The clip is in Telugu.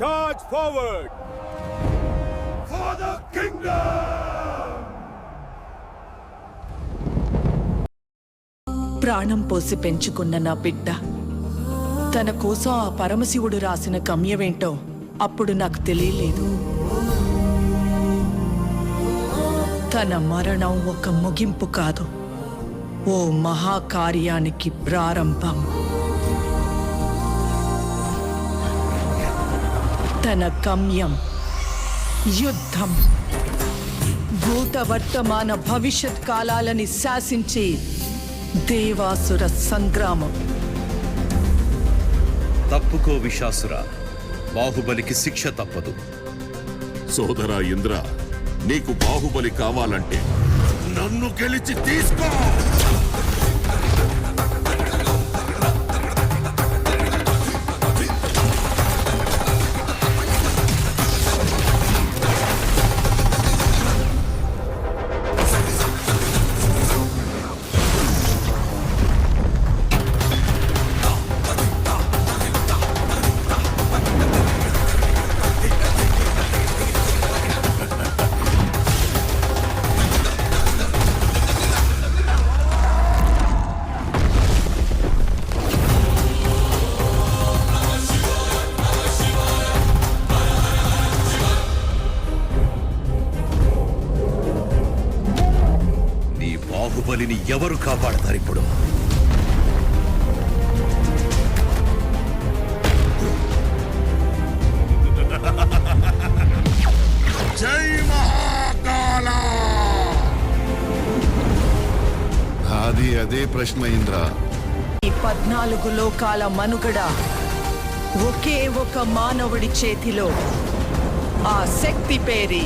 Charge forward! For the kingdom! ప్రాణం పోసి పెంచుకున్న నా బిడ్డ తన కోసం ఆ పరమశివుడు రాసిన గమ్యమేంటో అప్పుడు నాకు తెలియలేదు. తన మరణం ఒక ముగింపు కాదు, ఓ మహాకార్యానికి ప్రారంభం. తన గమ్యం యుద్ధం. భూత వర్తమాన భవిష్యత్ కాలాలని శాసించే దేవాసుర సంగ్రామం. తప్పుకో విశాసుర, బాహుబలికి శిక్ష తప్పదు. సోదరా ఇంద్ర, నీకు బాహుబలి కావాలంటే నన్ను గెలిచి తీసుకో. బాహుబలిని ఎవరు కాపాడతారు ఇప్పుడు? జై మహాకాల! అదే ప్రశ్న ఇంద్ర. ఈ 14 లోకాల మనుగడ ఒకే ఒక మానవుడి చేతిలో. ఆ శక్తి పేరే